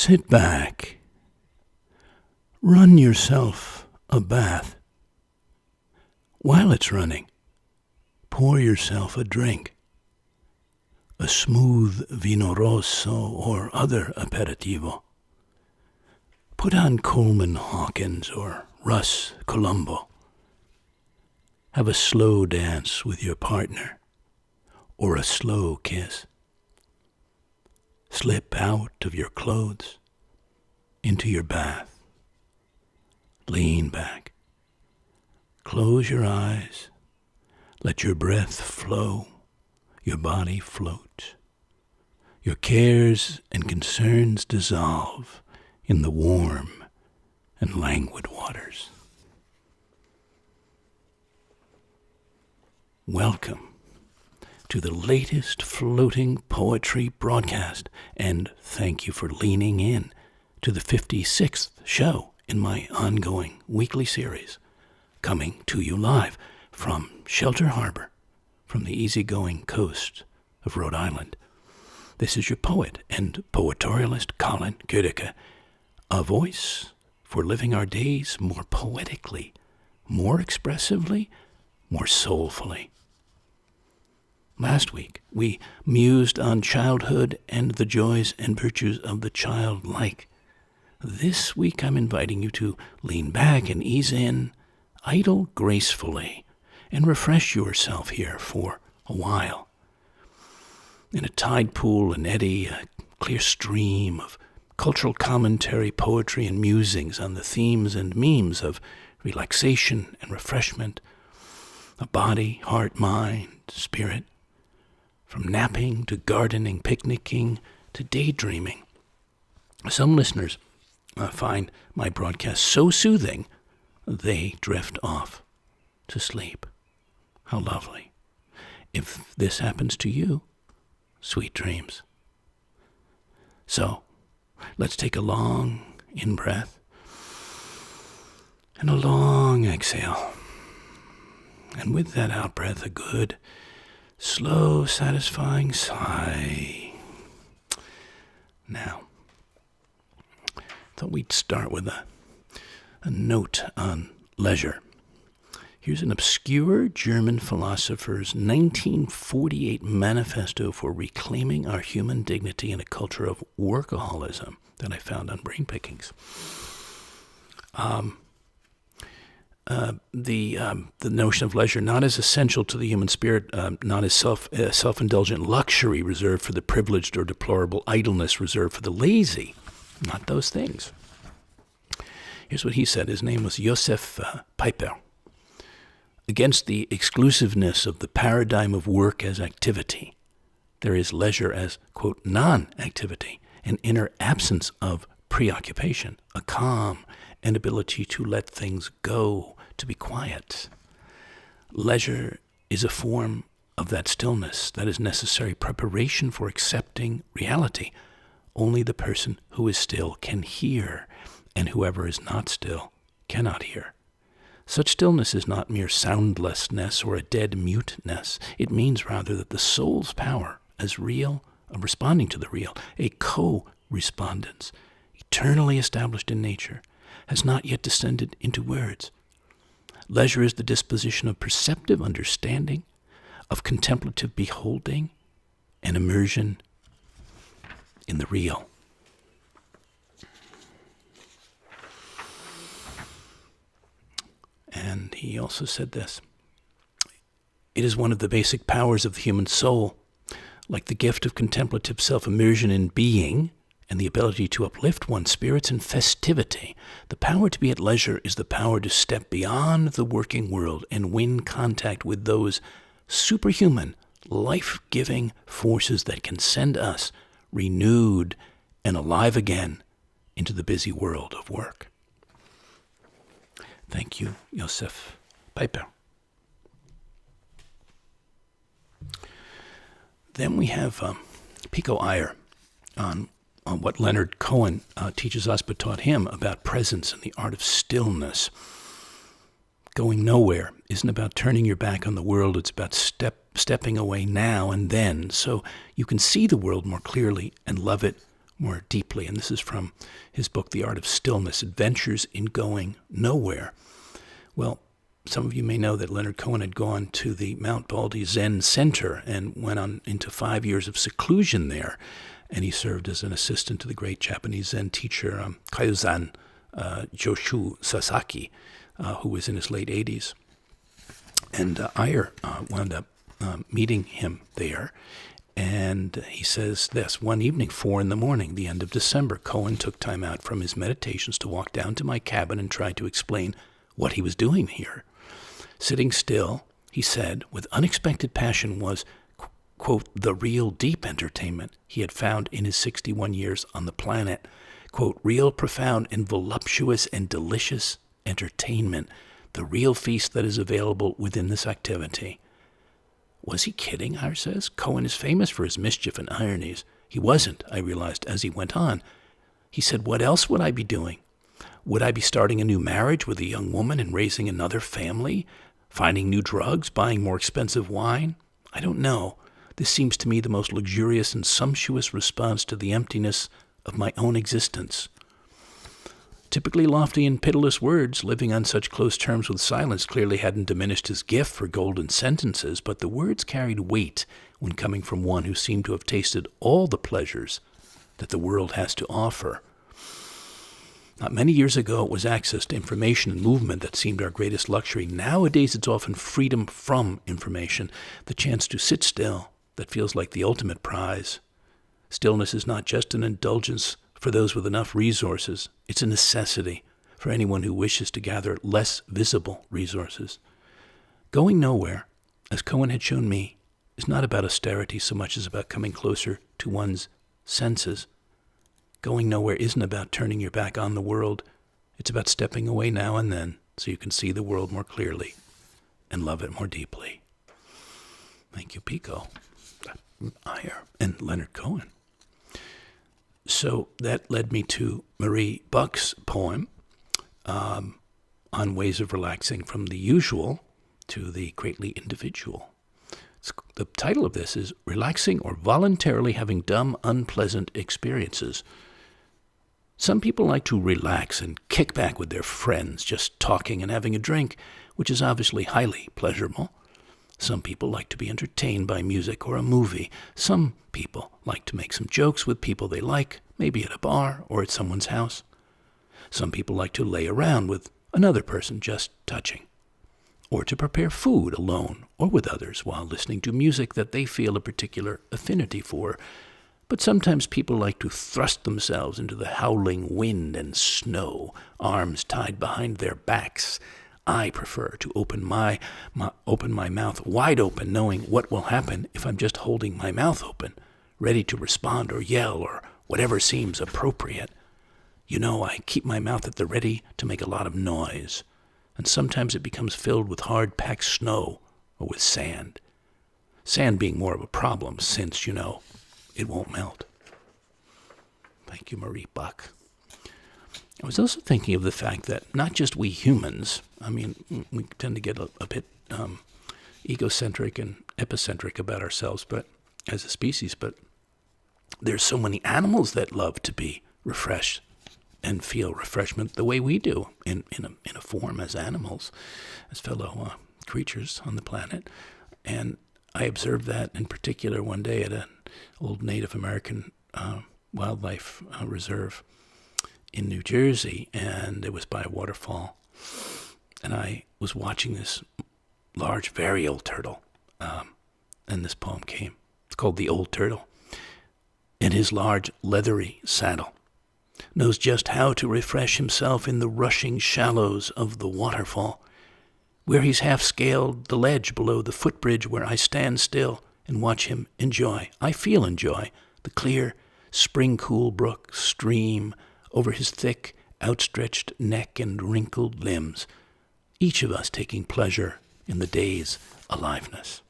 Sit back. Run yourself a bath. While it's running, pour yourself a drink. A smooth vino rosso or other aperitivo. Put on Coleman Hawkins or Russ Columbo. Have a slow dance with your partner or a slow kiss. Slip out of your clothes into your bath. Lean back. Close your eyes. Let your breath flow. Your body float. Your cares and concerns dissolve in the warm and languid waters. Welcome to the latest floating poetry broadcast, and thank you for leaning in to the 56th show in my ongoing weekly series, coming to you live from Shelter Harbor, from the easygoing coast of Rhode Island. This is your poet and poetorialist Colin Goedecke, a voice for living our days more poetically, more expressively, more soulfully. Last week, we mused on childhood and the joys and virtues of the childlike. This week, I'm inviting you to lean back and ease in, idle gracefully, and refresh yourself here for a while. In a tide pool, an eddy, a clear stream of cultural commentary, poetry, and musings on the themes and memes of relaxation and refreshment, a body, heart, mind, spirit, from napping to gardening, picnicking to daydreaming. Some listeners find my broadcast so soothing, they drift off to sleep. How lovely. If this happens to you, sweet dreams. So, let's take a long in-breath and a long exhale. And with that out-breath, a good, slow, satisfying sigh. Now, I thought we'd start with a note on leisure. Here's an obscure German philosopher's 1948 manifesto for reclaiming our human dignity in a culture of workaholism that I found on Brain Pickings. The notion of leisure not as essential to the human spirit, not as self-indulgent luxury reserved for the privileged or deplorable idleness reserved for the lazy. Not those things. Here's what he said. His name was Josef Pieper. Against the exclusiveness of the paradigm of work as activity, there is leisure as, quote, non-activity, an inner absence of preoccupation, a calm and ability to let things go, to be quiet. Leisure is a form of that stillness that is necessary preparation for accepting reality. Only the person who is still can hear, and whoever is not still cannot hear. Such stillness is not mere soundlessness or a dead muteness. It means rather that the soul's power as real, responding to the real, a co-respondence, eternally established in nature, has not yet descended into words. Leisure is the disposition of perceptive understanding, of contemplative beholding, and immersion in the real. And he also said this: it is one of the basic powers of the human soul, like the gift of contemplative self-immersion in being and the ability to uplift one's spirits in festivity. The power to be at leisure is the power to step beyond the working world and win contact with those superhuman, life-giving forces that can send us renewed and alive again into the busy world of work. Thank you, Josef Pieper. Then we have Pico Iyer on what Leonard Cohen teaches us but taught him about presence and the art of stillness. Going nowhere isn't about turning your back on the world. It's about stepping away now and then so you can see the world more clearly and love it more deeply. And this is from his book, The Art of Stillness, Adventures in Going Nowhere. Well, some of you may know that Leonard Cohen had gone to the Mount Baldy Zen Center and went on into 5 years of seclusion there. And he served as an assistant to the great Japanese Zen teacher, Kaiozan Joshu Sasaki, who was in his late 80s. And Iyer wound up meeting him there. And he says this: one evening, 4 a.m, the end of December, Cohen took time out from his meditations to walk down to my cabin and try to explain what he was doing here. Sitting still, he said, with unexpected passion, was, quote, the real deep entertainment he had found in his 61 years on the planet. Quote, real, profound, and voluptuous and delicious entertainment, the real feast that is available within this activity. Was he kidding, Iyer says? Cohen is famous for his mischief and ironies. He wasn't, I realized as he went on. He said, what else would I be doing? Would I be starting a new marriage with a young woman and raising another family? Finding new drugs? Buying more expensive wine? I don't know. This seems to me the most luxurious and sumptuous response to the emptiness of my own existence. Typically lofty and pitiless words, living on such close terms with silence, clearly hadn't diminished his gift for golden sentences, but the words carried weight when coming from one who seemed to have tasted all the pleasures that the world has to offer. Not many years ago, it was access to information and movement that seemed our greatest luxury. Nowadays, it's often freedom from information, the chance to sit still, that feels like the ultimate prize. Stillness is not just an indulgence for those with enough resources. It's a necessity for anyone who wishes to gather less visible resources. Going nowhere, as Cohen had shown me, is not about austerity so much as about coming closer to one's senses. Going nowhere isn't about turning your back on the world. It's about stepping away now and then so you can see the world more clearly and love it more deeply. Thank you, Pico, Iyer, and Leonard Cohen. So that led me to Marie Buck's poem on ways of relaxing from the usual to the greatly individual. The title of this is Relaxing or Voluntarily Having Dumb, Unpleasant Experiences. Some people like to relax and kick back with their friends, just talking and having a drink, which is obviously highly pleasurable. Some people like to be entertained by music or a movie. Some people like to make some jokes with people they like, maybe at a bar or at someone's house. Some people like to lay around with another person just touching, or to prepare food alone or with others while listening to music that they feel a particular affinity for. But sometimes people like to thrust themselves into the howling wind and snow, arms tied behind their backs. I prefer to open my mouth wide open, knowing what will happen if I'm just holding my mouth open, ready to respond or yell or whatever seems appropriate. You know, I keep my mouth at the ready to make a lot of noise, and sometimes it becomes filled with hard-packed snow or with sand. Sand being more of a problem since, you know, it won't melt. Thank you, Marie Buck. I was also thinking of the fact that not just we humans, I mean, we tend to get a bit egocentric and epicentric about ourselves, but as a species, but there's so many animals that love to be refreshed and feel refreshment the way we do in a form as animals, as fellow creatures on the planet. And I observed that in particular one day at an old Native American wildlife reserve in New Jersey, and it was by a waterfall. And I was watching this large, very old turtle, and this poem came. It's called The Old Turtle. In his large, leathery saddle, knows just how to refresh himself in the rushing shallows of the waterfall, where he's half-scaled the ledge below the footbridge where I stand still and watch him enjoy. I feel enjoy the clear, spring-cool brook stream over his thick, outstretched neck and wrinkled limbs, each of us taking pleasure in the day's aliveness.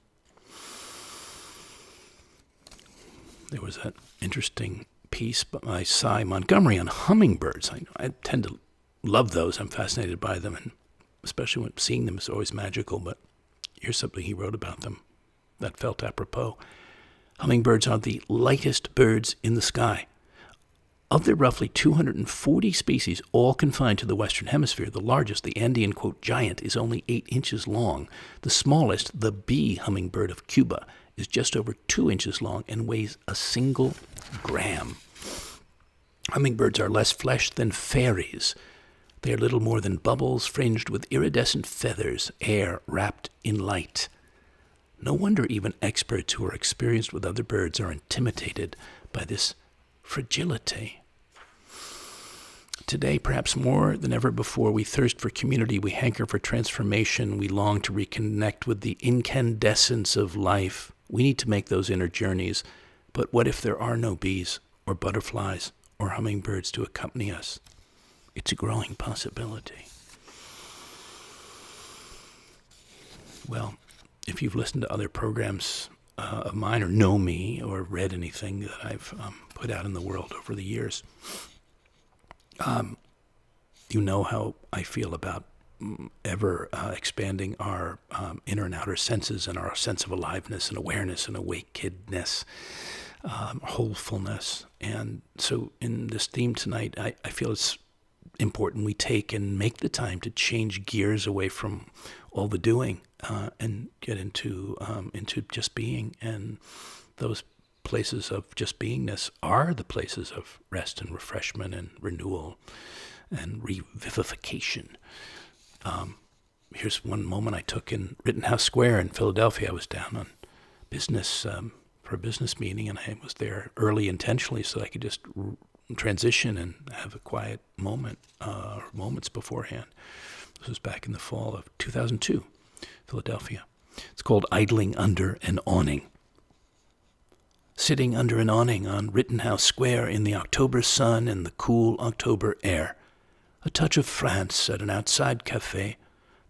There was an interesting piece by Cy Montgomery on hummingbirds. I tend to love those. I'm fascinated by them, and especially when seeing them is always magical, but here's something he wrote about them that felt apropos. Hummingbirds are the lightest birds in the sky. Of their roughly 240 species, all confined to the Western Hemisphere, the largest, the Andean, quote, giant, is only 8 inches long. The smallest, the bee hummingbird of Cuba, is just over 2 inches long and weighs a single gram. Hummingbirds are less flesh than fairies. They are little more than bubbles fringed with iridescent feathers, air wrapped in light. No wonder even experts who are experienced with other birds are intimidated by this fragility. Today, perhaps more than ever before, we thirst for community, we hanker for transformation, we long to reconnect with the incandescence of life. We need to make those inner journeys. But what if there are no bees or butterflies or hummingbirds to accompany us? It's a growing possibility. Well, if you've listened to other programs of mine or know me or read anything that I've put out in the world over the years, you know how I feel about ever expanding our inner and outer senses and our sense of aliveness and awareness and awakedness, wholefulness. And so in this theme tonight, I feel it's important we take and make the time to change gears away from all the doing and get into just being. And those places of just beingness are the places of rest and refreshment and renewal and revivification. Here's one moment I took in Rittenhouse Square in Philadelphia. I was down on business for a business meeting, and I was there early intentionally so I could just transition and have a quiet moment, or moments beforehand. This was back in the fall of 2002, Philadelphia. It's called Idling Under an Awning. Sitting under an awning on Rittenhouse Square in the October sun and the cool October air. A touch of France at an outside cafe,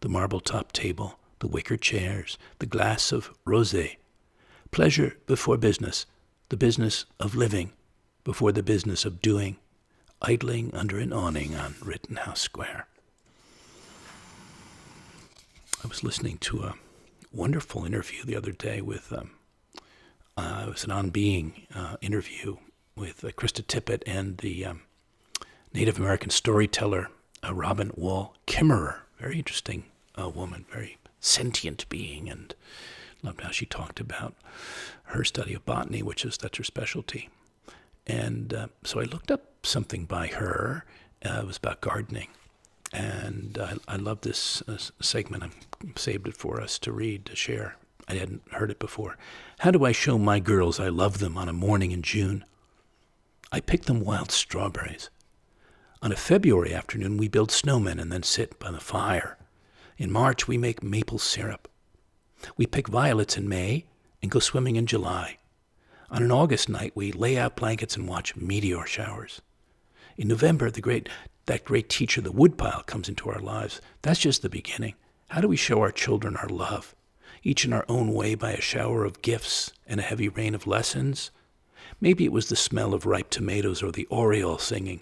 the marble-top table, the wicker chairs, the glass of rosé. Pleasure before business, the business of living before the business of doing. Idling under an awning on Rittenhouse Square. I was listening to a wonderful interview the other day with it was an On Being interview with Krista Tippett and the Native American storyteller Robin Wall Kimmerer. Very interesting woman, very sentient being, and loved how she talked about her study of botany, that's her specialty. And so I looked up something by her. It was about gardening. And I love this segment. I've saved it for us to read, to share. I hadn't heard it before. How do I show my girls I love them on a morning in June? I pick them wild strawberries. On a February afternoon, we build snowmen and then sit by the fire. In March, we make maple syrup. We pick violets in May and go swimming in July. On an August night, we lay out blankets and watch meteor showers. In November, that great teacher, the woodpile, comes into our lives. That's just the beginning. How do we show our children our love? Each in our own way, by a shower of gifts and a heavy rain of lessons? Maybe it was the smell of ripe tomatoes or the oriole singing,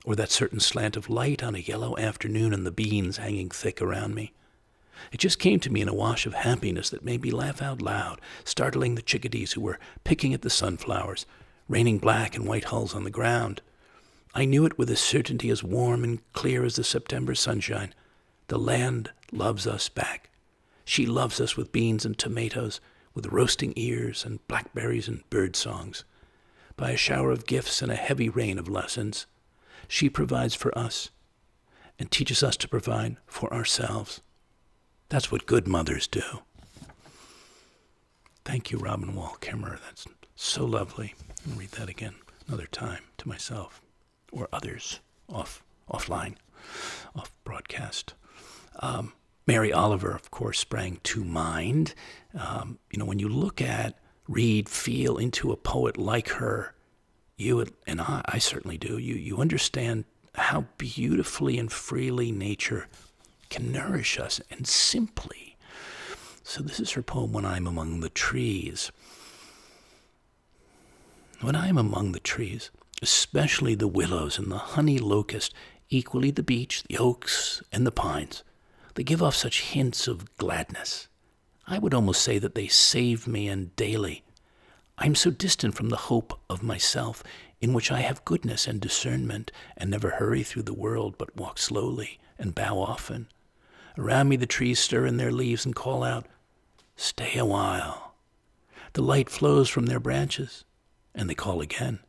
or that certain slant of light on a yellow afternoon and the beans hanging thick around me. It just came to me in a wash of happiness that made me laugh out loud, startling the chickadees who were picking at the sunflowers, raining black and white hulls on the ground. I knew it with a certainty as warm and clear as the September sunshine. The land loves us back. She loves us with beans and tomatoes, with roasting ears and blackberries and bird songs. By a shower of gifts and a heavy rain of lessons, she provides for us and teaches us to provide for ourselves. That's what good mothers do. Thank you, Robin Wall Kimmerer. That's so lovely. I'll read that again another time to myself or others offline, off broadcast. Mary Oliver, of course, sprang to mind. When you look at, read, feel into a poet like her, you and I certainly do, you understand how beautifully and freely nature can nourish us, and simply. So this is her poem, When I'm Among the Trees. When I am among the trees, especially the willows and the honey locust, equally the beech, the oaks, and the pines, they give off such hints of gladness. I would almost say that they save me, and daily I am so distant from the hope of myself, in which I have goodness and discernment, and never hurry through the world, but walk slowly and bow often. Around me the trees stir in their leaves and call out, "Stay a while." The light flows from their branches, and they call again.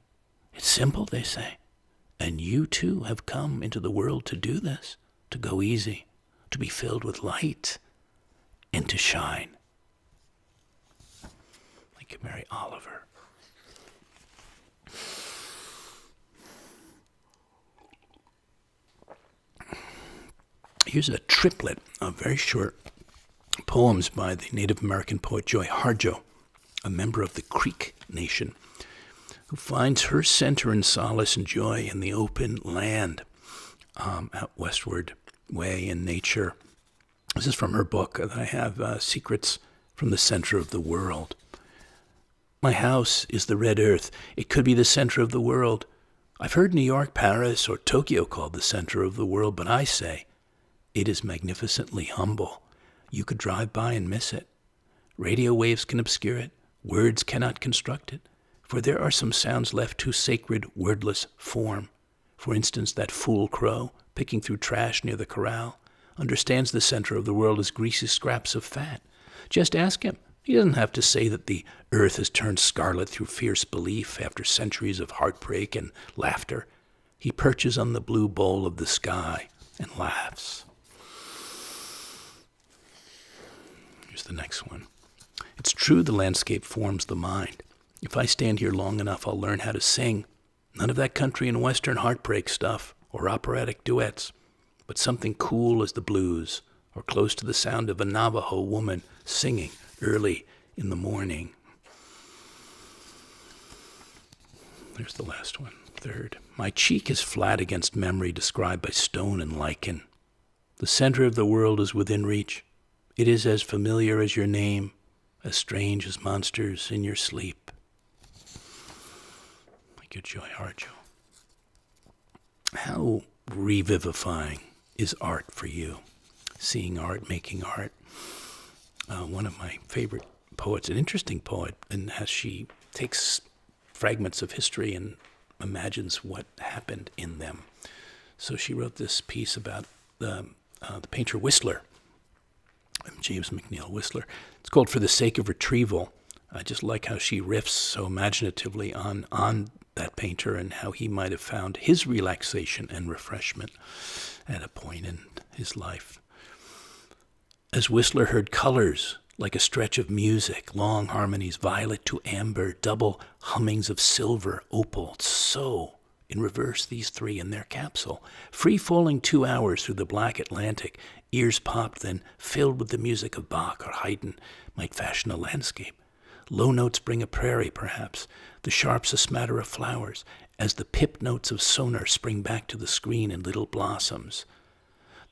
It's simple, they say, and you too have come into the world to do this, to go easy, to be filled with light, and to shine. Thank you, Mary Oliver. Here's a triplet of very short poems by the Native American poet Joy Harjo, a member of the Creek Nation, who finds her center and solace and joy in the open land out westward way in nature. This is from her book that I have, Secrets from the Center of the World. My house is the red earth. It could be the center of the world. I've heard New York, Paris, or Tokyo called the center of the world, but I say it is magnificently humble. You could drive by and miss it. Radio waves can obscure it. Words cannot construct it. For there are some sounds left too sacred, wordless form. For instance, that fool crow, picking through trash near the corral, understands the center of the world as greasy scraps of fat. Just ask him. He doesn't have to say that the earth has turned scarlet through fierce belief after centuries of heartbreak and laughter. He perches on the blue bowl of the sky and laughs. Here's the next one. It's true the landscape forms the mind. If I stand here long enough, I'll learn how to sing. None of that country and western heartbreak stuff or operatic duets, but something cool as the blues, or close to the sound of a Navajo woman singing early in the morning. There's the last one, third. My cheek is flat against memory described by stone and lichen. The center of the world is within reach. It is as familiar as your name, as strange as monsters in your sleep. Thank you, Joy Harjo. How revivifying is art for you? Seeing art, making art. One of my favorite poets, an interesting poet, and as she takes fragments of history and imagines what happened in them. So she wrote this piece about the painter Whistler, James McNeill Whistler. It's called For the Sake of Retrieval. I just like how she riffs so imaginatively on that painter and how he might have found his relaxation and refreshment at a point in his life. As Whistler heard colors like a stretch of music, long harmonies, violet to amber, double hummings of silver, opal, so in reverse these three in their capsule, free-falling 2 hours through the black Atlantic, ears popped, then filled with the music of Bach or Haydn, might fashion a landscape. Low notes bring a prairie, perhaps, the sharps a smatter of flowers, as the pip notes of sonar spring back to the screen in little blossoms.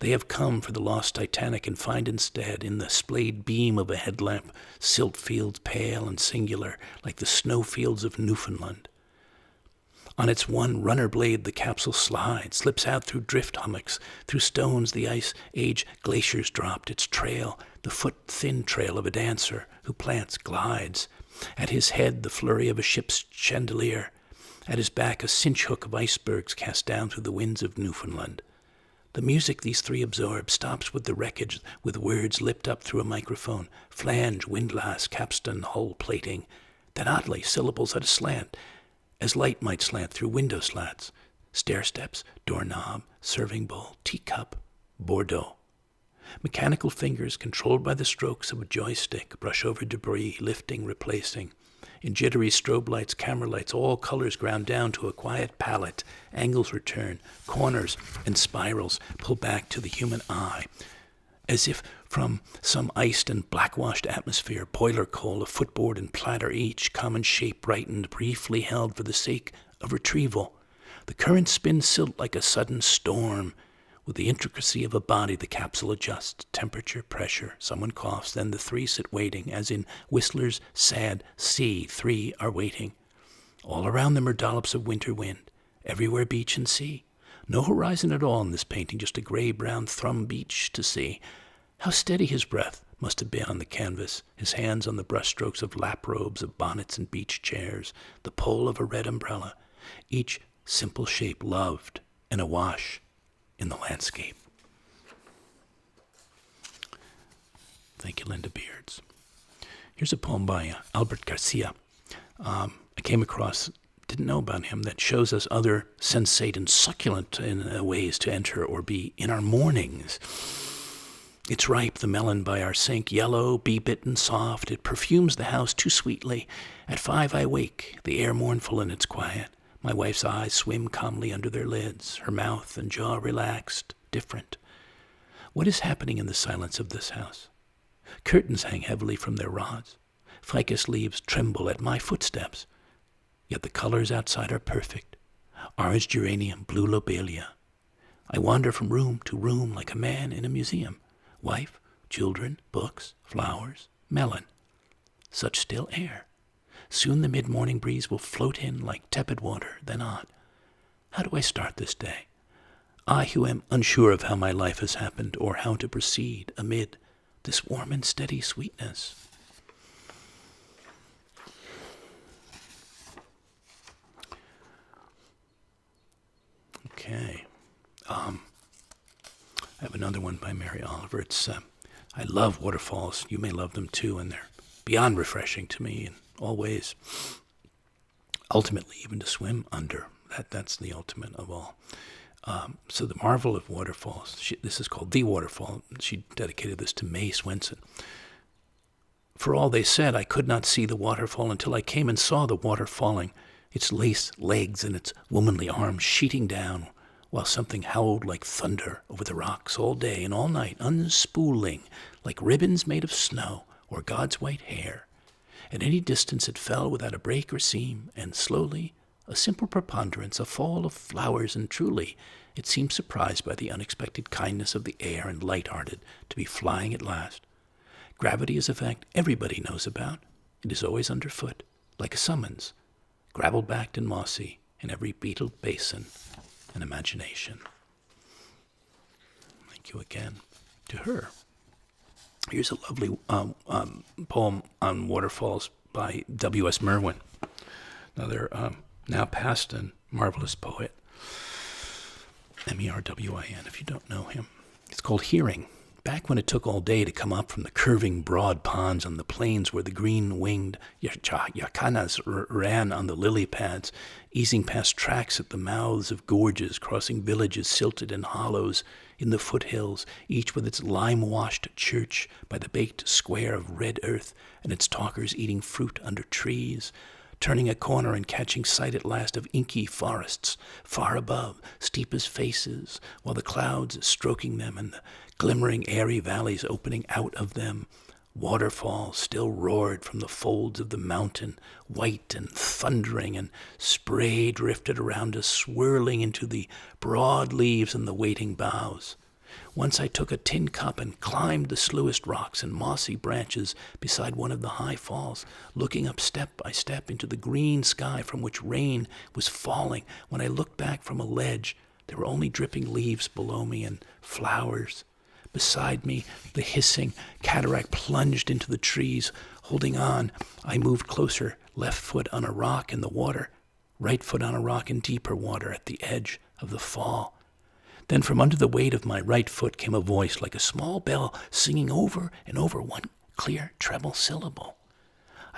They have come for the lost Titanic and find instead, in the splayed beam of a headlamp, silt fields pale and singular, like the snowfields of Newfoundland. On its one runner blade the capsule slides, slips out through drift hummocks, through stones the ice age glaciers dropped, its trail, the foot-thin trail of a dancer who plants, glides. At his head the flurry of a ship's chandelier, at his back a cinch hook of icebergs cast down through the winds of Newfoundland. The music these three absorb stops with the wreckage, with words lipped up through a microphone, flange, windlass, capstan, hull plating, then oddly syllables at a slant, as light might slant through window slats, stair steps, doorknob, serving bowl, teacup, Bordeaux. Mechanical fingers, controlled by the strokes of a joystick, brush over debris, lifting, replacing. In jittery strobe lights, camera lights, all colors ground down to a quiet palette. Angles return, corners and spirals pull back to the human eye. As if from some iced and blackwashed atmosphere, boiler coal, a footboard and platter each, common shape brightened, briefly held for the sake of retrieval. The current spins silt like a sudden storm. With the intricacy of a body, the capsule adjusts, temperature, pressure. Someone coughs, then the three sit waiting, as in Whistler's sad sea, three are waiting. All around them are dollops of winter wind, everywhere beach and sea. No horizon at all in this painting, just a gray-brown thrum beach to see. How steady his breath, must have been on the canvas, his hands on the brushstrokes of lap robes, of bonnets and beach chairs, the pole of a red umbrella, each simple shape loved and awash in the landscape. Thank you, Linda Beards. Here's a poem by Albert Garcia. I came across, didn't know about him, that shows us other sensate and succulent ways to enter or be in our mornings. It's ripe, the melon by our sink, yellow, bee-bitten, soft. It perfumes the house too sweetly. At 5 I wake, the air mournful in its quiet. My wife's eyes swim calmly under their lids, her mouth and jaw relaxed, different. What is happening in the silence of this house? Curtains hang heavily from their rods. Ficus leaves tremble at my footsteps. Yet the colors outside are perfect. Orange geranium, blue lobelia. I wander from room to room like a man in a museum. Wife, children, books, flowers, melon. Such still air. Soon the mid-morning breeze will float in like tepid water, then on. How do I start this day? I who am unsure of how my life has happened or how to proceed amid this warm and steady sweetness. Okay. I have another one by Mary Oliver. It's I love waterfalls. You may love them too, and they're beyond refreshing to me in all ways. Ultimately, even to swim under. That's the ultimate of all. So the marvel of waterfalls. This is called The Waterfall. She dedicated this to May Swenson. For all they said, I could not see the waterfall until I came and saw the water falling, its lace legs and its womanly arms sheeting down, while something howled like thunder over the rocks all day and all night, unspooling like ribbons made of snow or God's white hair. At any distance it fell without a break or seam, and slowly, a simple preponderance, a fall of flowers, and truly it seemed surprised by the unexpected kindness of the air and light-hearted to be flying at last. Gravity is a fact everybody knows about. It is always underfoot, like a summons, gravel-backed and mossy in every beetled basin and imagination. Thank you again to her. Here's a lovely poem on waterfalls by W.S. Merwin, another now past and marvelous poet. Merwin, if you don't know him. It's called Hearing. Back when it took all day to come up from the curving broad ponds on the plains where the green-winged yacanas ran on the lily pads, easing past tracks at the mouths of gorges, crossing villages silted in hollows in the foothills, each with its lime-washed church by the baked square of red earth and its talkers eating fruit under trees, turning a corner and catching sight at last of inky forests far above, steep as faces, while the clouds stroking them and the glimmering airy valleys opening out of them, waterfalls still roared from the folds of the mountain, white and thundering, and spray drifted around us, swirling into the broad leaves and the waiting boughs. Once I took a tin cup and climbed the slewest rocks and mossy branches beside one of the high falls, looking up step by step into the green sky from which rain was falling. When I looked back from a ledge, there were only dripping leaves below me and flowers. Beside me, the hissing cataract plunged into the trees. Holding on, I moved closer, left foot on a rock in the water, right foot on a rock in deeper water at the edge of the fall. Then from under the weight of my right foot came a voice like a small bell singing over and over one clear treble syllable.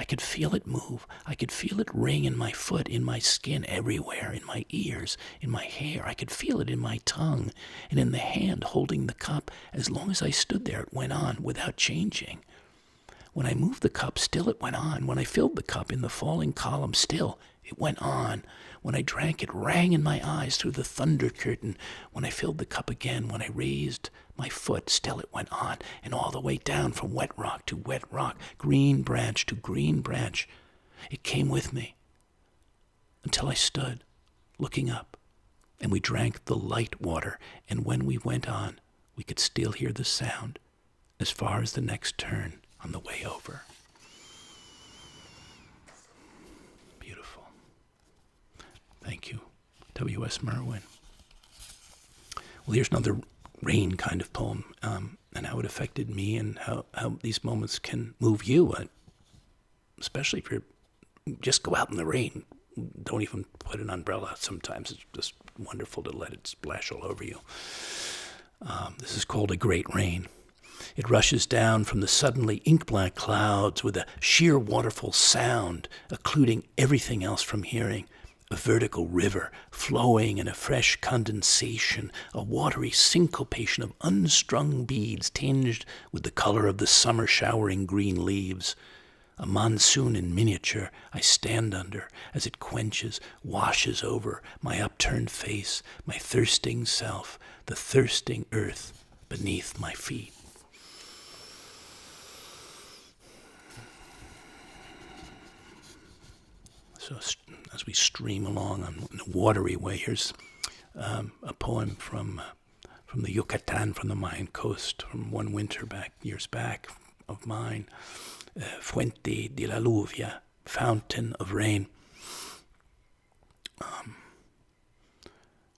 I could feel it move. I could feel it ring in my foot, in my skin, everywhere, in my ears, in my hair. I could feel it in my tongue and in the hand holding the cup. As long as I stood there, it went on without changing. When I moved the cup, still it went on. When I filled the cup in the falling column, still it went on. When I drank, it rang in my eyes through the thunder curtain. When I filled the cup again, when I raised my foot, still it went on, and all the way down from wet rock to wet rock, green branch to green branch. It came with me until I stood, looking up, and we drank the light water, and when we went on, we could still hear the sound as far as the next turn on the way over. Beautiful. Thank you, W.S. Merwin. Well, here's another rain kind of poem, and and how it affected me, and how these moments can move you, especially if you're just go out in the rain. Don't even put an umbrella. Sometimes it's just wonderful to let it splash all over you. This is called a great rain. It rushes down from the suddenly ink-black clouds with a sheer waterfall sound, occluding everything else from hearing. A vertical river flowing in a fresh condensation, a watery syncopation of unstrung beads tinged with the color of the summer showering green leaves. A monsoon in miniature I stand under as it quenches, washes over my upturned face, my thirsting self, the thirsting earth beneath my feet. So as we stream along in a watery way, here's a poem from the Yucatan, from the Mayan coast, from one winter years back of mine. Fuente de la lluvia, fountain of rain.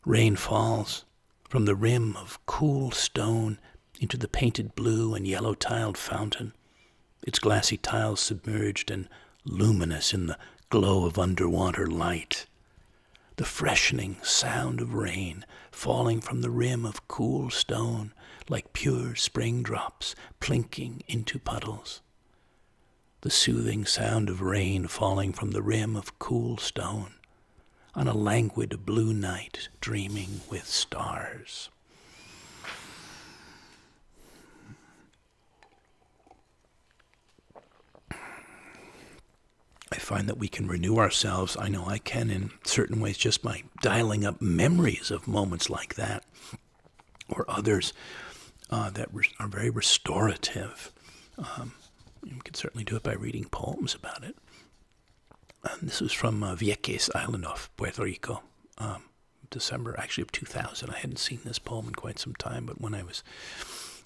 Rain falls from the rim of cool stone into the painted blue and yellow tiled fountain, its glassy tiles submerged and luminous in the glow of underwater light. The freshening sound of rain falling from the rim of cool stone like pure spring drops plinking into puddles. The soothing sound of rain falling from the rim of cool stone on a languid blue night dreaming with stars. I find that we can renew ourselves. I know I can in certain ways just by dialing up memories of moments like that, or others that are very restorative. You can certainly do it by reading poems about it. And this was from Vieques Island off Puerto Rico, December actually of 2000. I hadn't seen this poem in quite some time, but when I was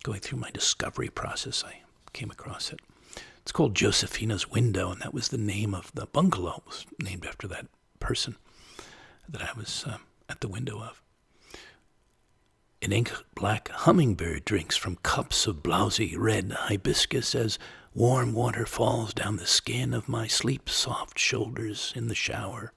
going through my discovery process, I came across it. It's called Josephina's Window, and that was the name of the bungalow. It was named after that person that I was at the window of. An ink-black hummingbird drinks from cups of blousy red hibiscus as warm water falls down the skin of my sleep-soft shoulders in the shower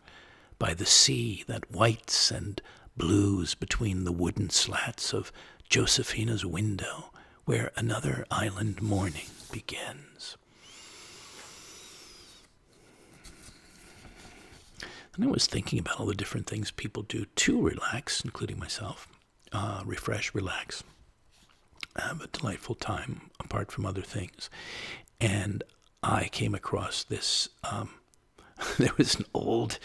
by the sea that whites and blues between the wooden slats of Josephina's window where another island morning begins. And I was thinking about all the different things people do to relax, including myself. Refresh, relax. Have a delightful time apart from other things. And I came across this, there was an old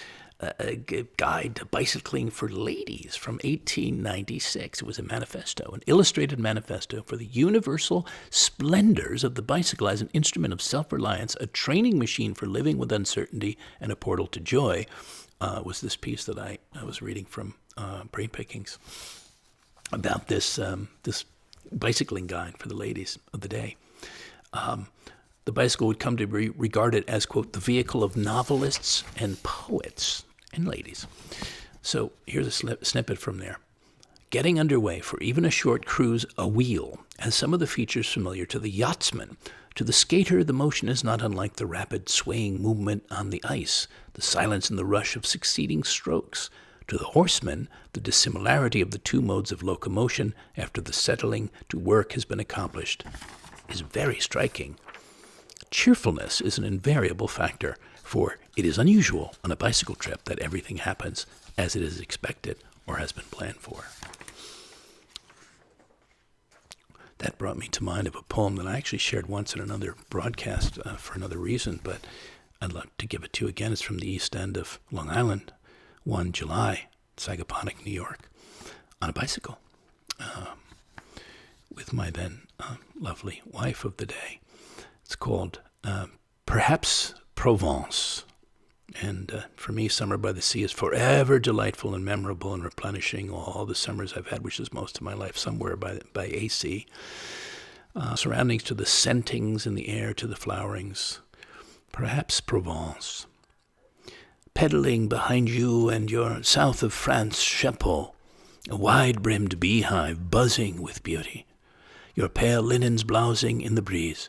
guide to bicycling for ladies from 1896. It was a manifesto, an illustrated manifesto for the universal splendors of the bicycle as an instrument of self-reliance, a training machine for living with uncertainty, and a portal to joy. Was this piece that I was reading from Brain Pickings about this bicycling guide for the ladies of the day. The bicycle would come to be regarded as, quote, the vehicle of novelists and poets and ladies. So here's a snippet from there. Getting underway for even a short cruise a wheel has some of the features familiar to the yachtsman. To the skater, the motion is not unlike the rapid swaying movement on the ice, the silence and the rush of succeeding strokes. To the horseman, the dissimilarity of the two modes of locomotion after the settling to work has been accomplished is very striking. Cheerfulness is an invariable factor, for it is unusual on a bicycle trip that everything happens as it is expected or has been planned for. That brought me to mind of a poem that I actually shared once in another broadcast for another reason, but I'd love to give it to you again. It's from the East End of Long Island, 1 July, Sagaponack, New York, on a bicycle with my then lovely wife of the day. It's called Perhaps Provence. And for me, summer by the sea is forever delightful and memorable and replenishing all the summers I've had, which is most of my life, somewhere by AC. Surroundings to the scentings in the air, to the flowerings. Perhaps Provence. Pedaling behind you and your south of France chapeau, a wide-brimmed beehive buzzing with beauty. your pale linens blousing in the breeze.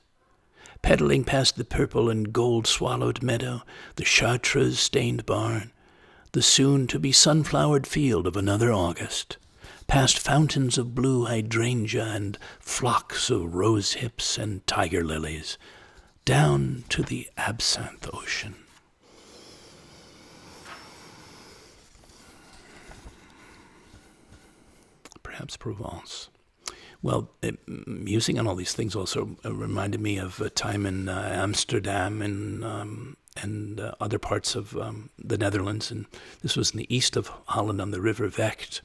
Pedaling past the purple and gold-swallowed meadow, the chartreuse-stained barn, the soon-to-be sunflowered field of another August, past fountains of blue hydrangea and flocks of rose-hips and tiger lilies, down to the absinthe ocean. Perhaps Provence. Well, musing on all these things also reminded me of a time in Amsterdam and other parts of the Netherlands. And this was in the east of Holland on the River Vecht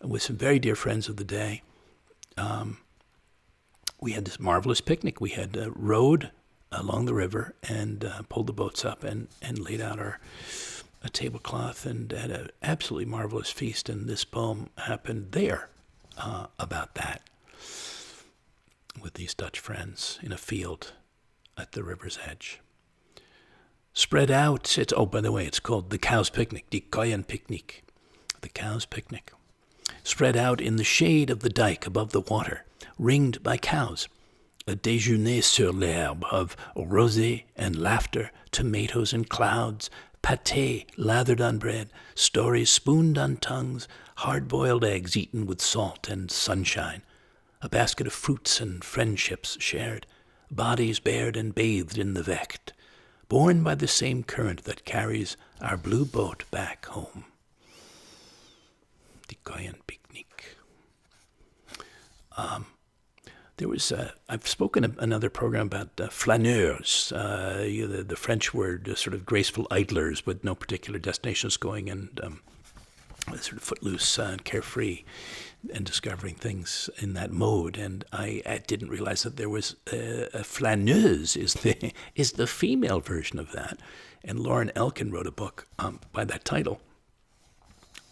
with some very dear friends of the day. We had this marvelous picnic. We had rowed along the river and pulled the boats up and laid out a tablecloth and had an absolutely marvelous feast. And this poem happened there. About that with these Dutch friends in a field at the river's edge. Spread out, by the way, it's called the Cow's Picnic, die Koeienpicknick, the Cow's Picnic. Spread out in the shade of the dike above the water, ringed by cows. A déjeuner sur l'herbe of rosé and laughter, tomatoes and clouds, pâté lathered on bread, stories spooned on tongues, hard-boiled eggs eaten with salt and sunshine, a basket of fruits and friendships shared, bodies bared and bathed in the Vecht, borne by the same current that carries our blue boat back home. Die Koeienpicknick. There was, I've spoken in another program about flaneurs, the French word, sort of graceful idlers with no particular destinations going and sort of footloose and carefree and discovering things in that mode. And I didn't realize that there was a flaneuse is the female version of that. And Lauren Elkin wrote a book by that title.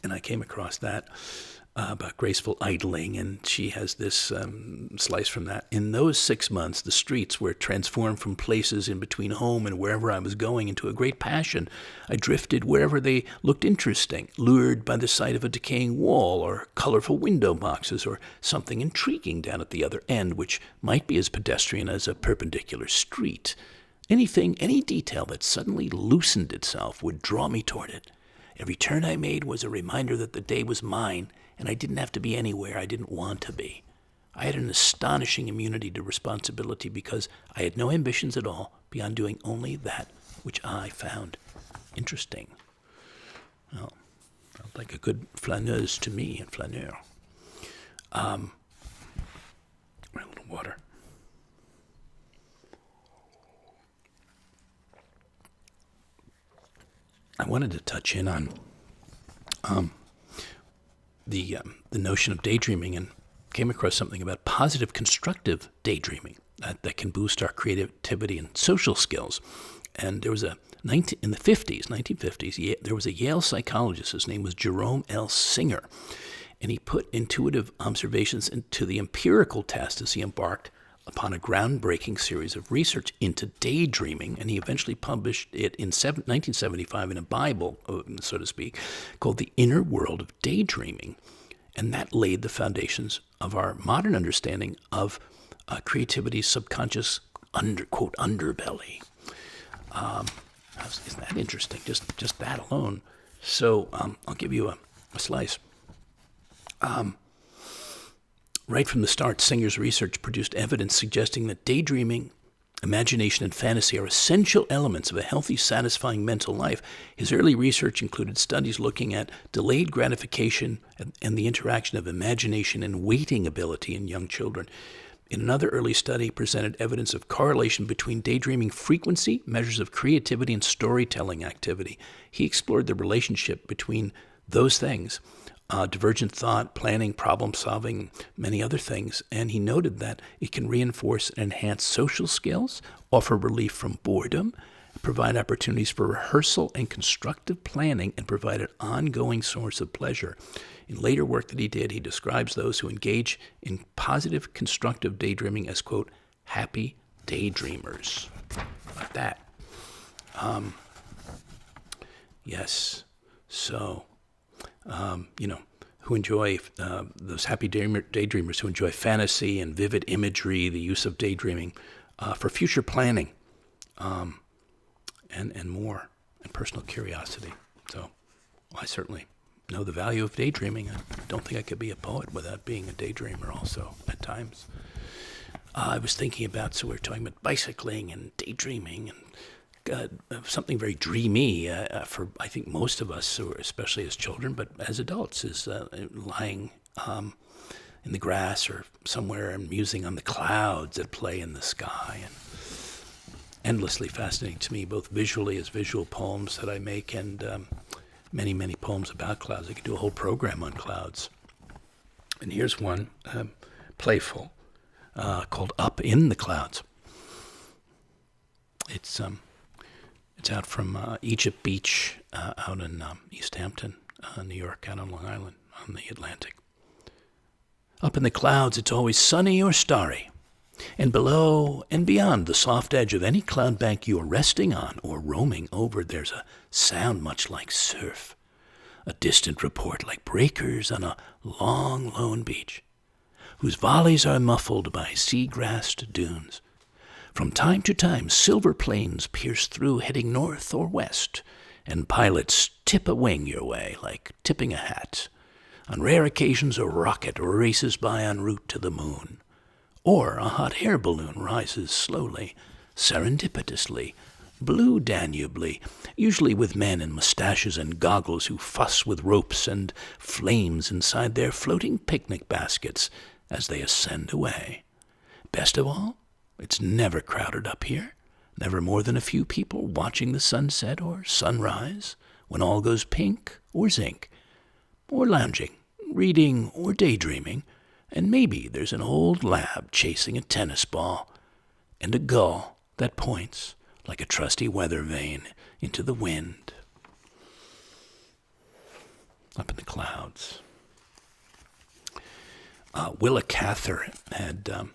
And I came across that about graceful idling, and she has this slice from that. In those 6 months, the streets were transformed from places in between home and wherever I was going into a great passion. I drifted wherever they looked interesting, lured by the sight of a decaying wall or colorful window boxes or something intriguing down at the other end, which might be as pedestrian as a perpendicular street. Anything, any detail that suddenly loosened itself would draw me toward it. Every turn I made was a reminder that the day was mine, and I didn't have to be anywhere I didn't want to be. I had an astonishing immunity to responsibility because I had no ambitions at all beyond doing only that which I found interesting. Well, sounds like a good flaneuse to me, and flaneur. A little water. I wanted to touch in on the notion of daydreaming, and came across something about positive constructive daydreaming that can boost our creativity and social skills. And there was in the 1950s, there was a Yale psychologist. His name was Jerome L. Singer, and he put intuitive observations into the empirical test as he embarked upon a groundbreaking series of research into daydreaming, and he eventually published it in 1975 in a Bible, so to speak, called The Inner World of Daydreaming. And that laid the foundations of our modern understanding of creativity's subconscious quote, underbelly. Isn't that interesting? Just that alone. So I'll give you a slice. Right from the start, Singer's research produced evidence suggesting that daydreaming, imagination, and fantasy are essential elements of a healthy, satisfying mental life. His early research included studies looking at delayed gratification and the interaction of imagination and waiting ability in young children. In another early study, presented evidence of correlation between daydreaming frequency, measures of creativity, and storytelling activity. He explored the relationship between those things, divergent thought, planning, problem solving, many other things. And he noted that it can reinforce and enhance social skills, offer relief from boredom, provide opportunities for rehearsal and constructive planning, and provide an ongoing source of pleasure. In later work that he did, he describes those who engage in positive, constructive daydreaming as, quote, happy daydreamers. Like that. Yes. So, who enjoy, those happy daydreamers who enjoy fantasy and vivid imagery, the use of daydreaming for future planning, and more, and personal curiosity. So I certainly know the value of daydreaming. I don't think I could be a poet without being a daydreamer also at times. I was thinking about, so we were talking about bicycling and daydreaming and something very dreamy for, I think, most of us, or especially as children, but as adults, is lying in the grass or somewhere and musing on the clouds that play in the sky. And endlessly fascinating to me, both visually as visual poems that I make and many, many poems about clouds. I could do a whole program on clouds. And here's one, playful, called Up in the Clouds. It's out from Egypt Beach, out in East Hampton, New York, out on Long Island, on the Atlantic. Up in the clouds, it's always sunny or starry. And below and beyond the soft edge of any cloud bank you're resting on or roaming over, there's a sound much like surf, a distant report like breakers on a long, lone beach, whose volleys are muffled by sea-grassed dunes. From time to time, silver planes pierce through, heading north or west, and pilots tip a wing your way like tipping a hat. On rare occasions, a rocket races by en route to the moon. Or a hot air balloon rises slowly, serendipitously, blue Danubely, usually with men in mustaches and goggles who fuss with ropes and flames inside their floating picnic baskets as they ascend away. Best of all, it's never crowded up here, never more than a few people watching the sunset or sunrise, when all goes pink or zinc, or lounging, reading or daydreaming, and maybe there's an old lab chasing a tennis ball, and a gull that points like a trusty weather vane into the wind. Up in the clouds. Willa Cather had, I don't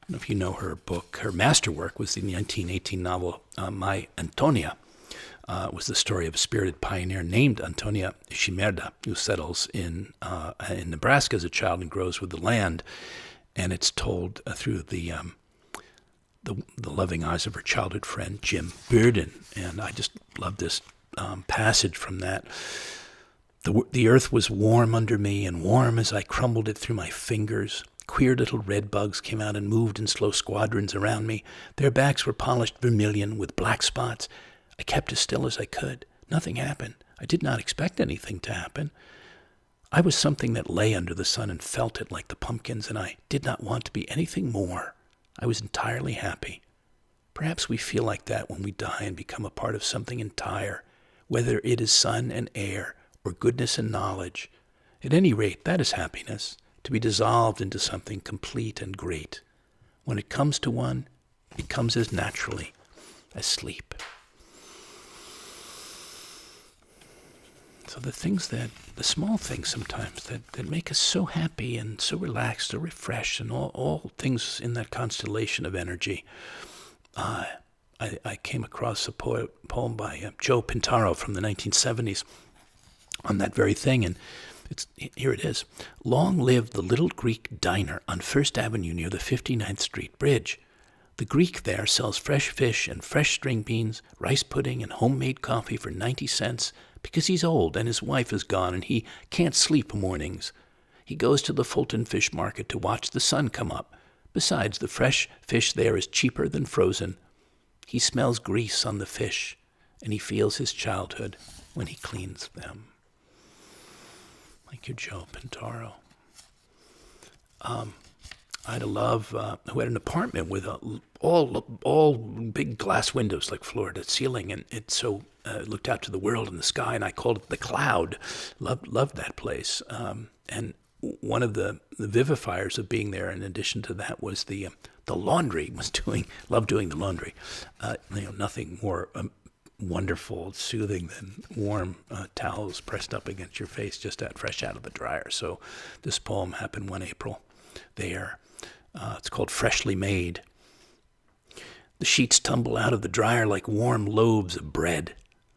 know if you know her book, her masterwork was the 1918 novel My Antonia. Was the story of a spirited pioneer named Antonia Shimerda, who settles in Nebraska as a child and grows with the land. And it's told through the loving eyes of her childhood friend, Jim Burden. And I just love this passage from that. The earth was warm under me, and warm as I crumbled it through my fingers. Queer little red bugs came out and moved in slow squadrons around me. Their backs were polished vermilion with black spots. I kept as still as I could. Nothing happened. I did not expect anything to happen. I was something that lay under the sun and felt it like the pumpkins, and I did not want to be anything more. I was entirely happy. Perhaps we feel like that when we die and become a part of something entire, whether it is sun and air or goodness and knowledge. At any rate, that is happiness, to be dissolved into something complete and great. When it comes to one, it comes as naturally as sleep. So the small things sometimes that make us so happy and so relaxed, so refreshed, and all things in that constellation of energy. I came across a poem by Joe Pintaro from the 1970s on that very thing, and here it is. Long live the little Greek diner on First Avenue near the 59th Street Bridge. The Greek there sells fresh fish and fresh string beans, rice pudding, and homemade coffee for 90 cents because he's old and his wife is gone and he can't sleep mornings. He goes to the Fulton Fish Market to watch the sun come up. Besides, the fresh fish there is cheaper than frozen. He smells grease on the fish, and he feels his childhood when he cleans them. Thank you, Joe Pintaro. I had a love who had an apartment with all big glass windows, like floor to ceiling, and it so looked out to the world and the sky, and I called it the Cloud. Loved that place. And one of the vivifiers of being there, in addition to that, was the laundry. Loved doing the laundry. Nothing more wonderful, soothing than warm towels pressed up against your face just fresh out of the dryer. So this poem happened one April there. It's called Freshly Made. The sheets tumble out of the dryer like warm loaves of bread.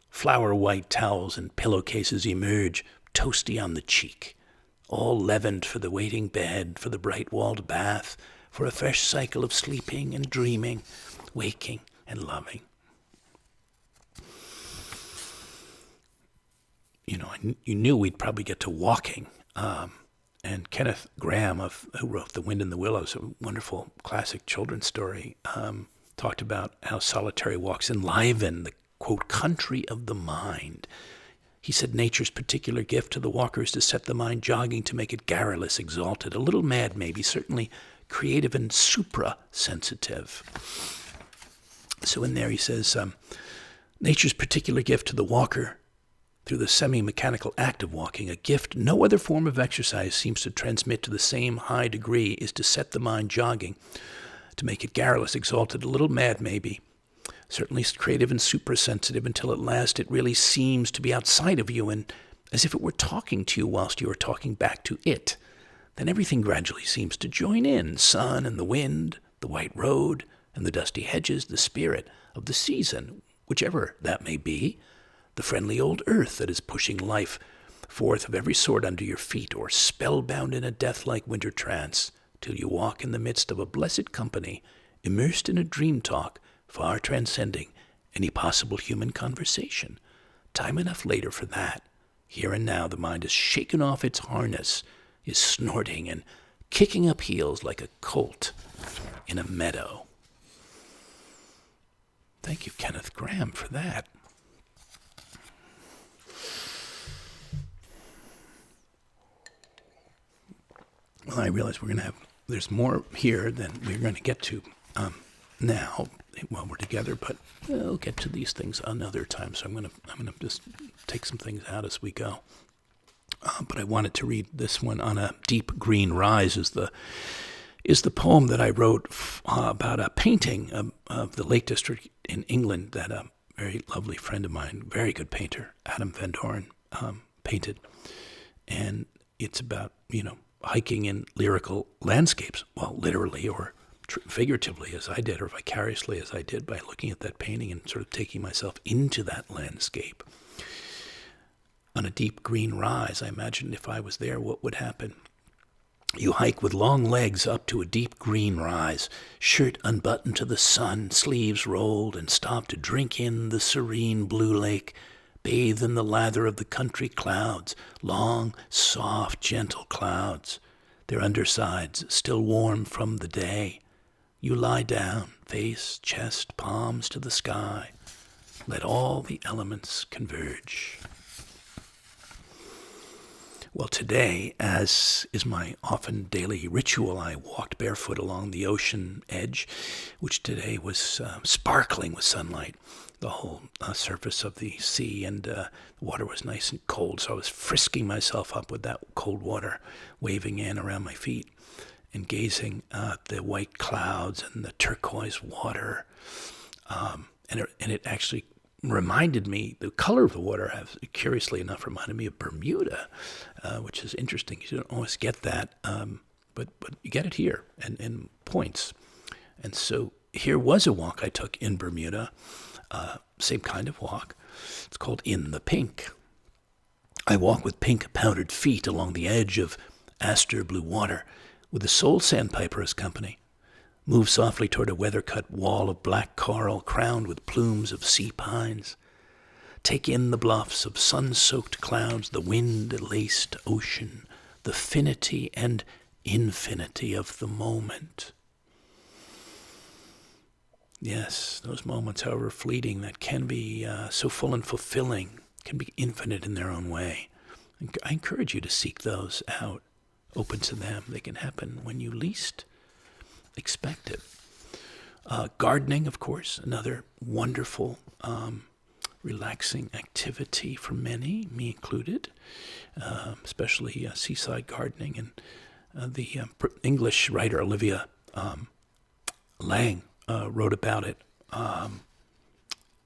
Flour white towels and pillowcases emerge, toasty on the cheek. all leavened for the waiting bed, for the bright-walled bath, for a fresh cycle of sleeping and dreaming, waking and loving. You knew we'd probably get to walking. And Kenneth Graham, who wrote The Wind in the Willows, a wonderful classic children's story, talked about how solitary walks enliven the, quote, country of the mind. He said nature's particular gift to the walker is to set the mind jogging, to make it garrulous, exalted, a little mad maybe, certainly creative and supra-sensitive. So in there he says, nature's particular gift to the walker through the semi-mechanical act of walking, a gift no other form of exercise seems to transmit to the same high degree, is to set the mind jogging, to make it garrulous, exalted, a little mad maybe, certainly creative and supersensitive, until at last it really seems to be outside of you and as if it were talking to you whilst you are talking back to it. Then everything gradually seems to join in, sun and the wind, the white road and the dusty hedges, the spirit of the season, whichever that may be, the friendly old earth that is pushing life forth of every sort under your feet, or spellbound in a death-like winter trance, till you walk in the midst of a blessed company, immersed in a dream talk far transcending any possible human conversation. Time enough later for that. Here and now the mind is shaken off its harness, is snorting and kicking up heels like a colt in a meadow. Thank you, Kenneth Graham, for that. Well, I realize there's more here than we're going to get to now while we're together, but we'll get to these things another time. So I'm going to just take some things out as we go. But I wanted to read this one. On a Deep Green Rise is the poem that I wrote about a painting of the Lake District in England that a very lovely friend of mine, very good painter, Adam Van Doren, painted. And it's about, hiking in lyrical landscapes, well, literally or figuratively as I did, or vicariously as I did, by looking at that painting and sort of taking myself into that landscape. On a deep green rise, I imagined if I was there, what would happen? You hike with long legs up to a deep green rise, shirt unbuttoned to the sun, sleeves rolled, and stop to drink in the serene blue lake, bathe in the lather of the country clouds, long, soft, gentle clouds, their undersides still warm from the day. You lie down, face, chest, palms to the sky. Let all the elements converge. Well, today, as is my often daily ritual, I walked barefoot along the ocean edge, which today was sparkling with sunlight. The whole surface of the sea, and the water was nice and cold, so I was frisking myself up with that cold water waving in around my feet and gazing at the white clouds and the turquoise water. And it actually reminded me, the color of the water, curiously enough, reminded me of Bermuda, which is interesting. You don't always get that, but you get it here in points. And so here was a walk I took in Bermuda, same kind of walk. It's called In the Pink. I walk with pink powdered feet along the edge of aster blue water, with the soul sandpiper as company. Move softly toward a weather-cut wall of black coral crowned with plumes of sea pines. Take in the bluffs of sun-soaked clouds, the wind-laced ocean, the finity and infinity of the moment. Yes, those moments, however fleeting, that can be so full and fulfilling, can be infinite in their own way. I encourage you to seek those out, open to them. They can happen when you least expect it. Gardening, of course, another wonderful, relaxing activity for many, me included, especially seaside gardening. And the English writer Olivia Lang wrote about it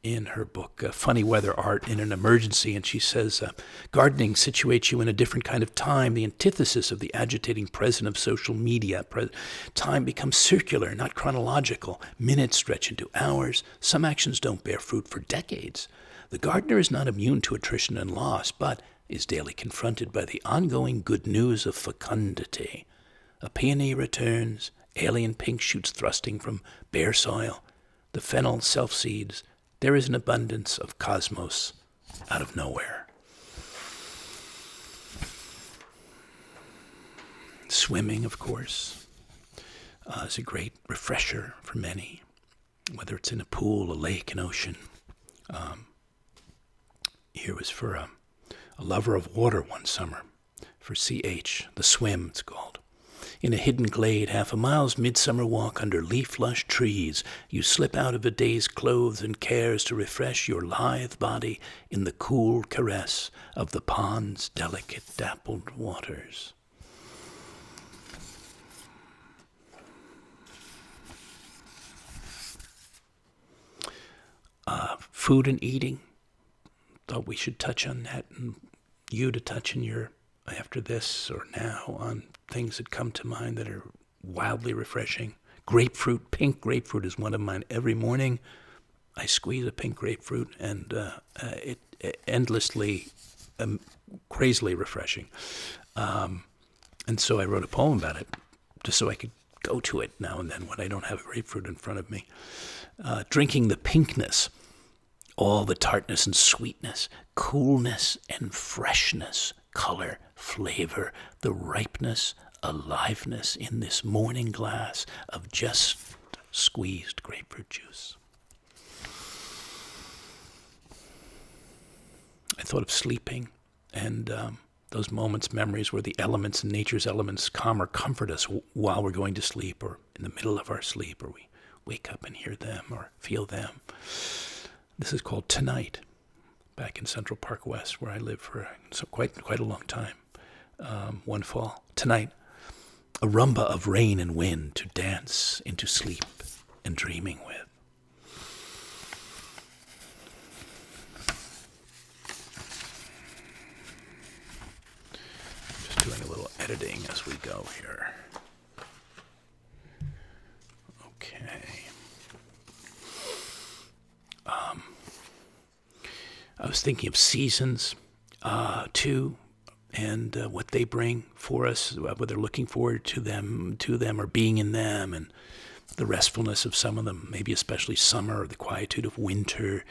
in her book, Funny Weather Art in an Emergency, and she says, gardening situates you in a different kind of time, the antithesis of the agitating present of social media. Time becomes circular, not chronological. Minutes stretch into hours. Some actions don't bear fruit for decades. The gardener is not immune to attrition and loss, but is daily confronted by the ongoing good news of fecundity. A peony returns, alien pink shoots thrusting from bare soil, the fennel self-seeds. There is an abundance of cosmos out of nowhere. Swimming, of course, is a great refresher for many, whether it's in a pool, a lake, an ocean. Here was for a lover of water one summer, for CH, the swim it's called. In a hidden glade, half a mile's midsummer walk under leaf-lush trees, you slip out of a day's clothes and cares to refresh your lithe body in the cool caress of the pond's delicate dappled waters. Food and eating. Thought we should touch on that, and you to touch in your, after this or now, on things that come to mind that are wildly refreshing. Grapefruit, pink grapefruit is one of mine. Every morning I squeeze a pink grapefruit, and it endlessly, crazily refreshing. And so I wrote a poem about it, just so I could go to it now and then when I don't have a grapefruit in front of me. Drinking the pinkness, all the tartness and sweetness, coolness and freshness, color, flavor, the ripeness, aliveness in this morning glass of just squeezed grapefruit juice. I thought of sleeping and those moments, memories where the elements and nature's elements calm or comfort us while we're going to sleep or in the middle of our sleep, or we wake up and hear them or feel them. This is called Tonight, back in Central Park West, where I lived for quite a long time. One fall. Tonight, a rumba of rain and wind to dance into sleep and dreaming with. Just doing a little editing as we go here. Okay. I was thinking of seasons, too, and what they bring for us, whether looking forward to them or being in them, and the restfulness of some of them, maybe especially summer or the quietude of winter.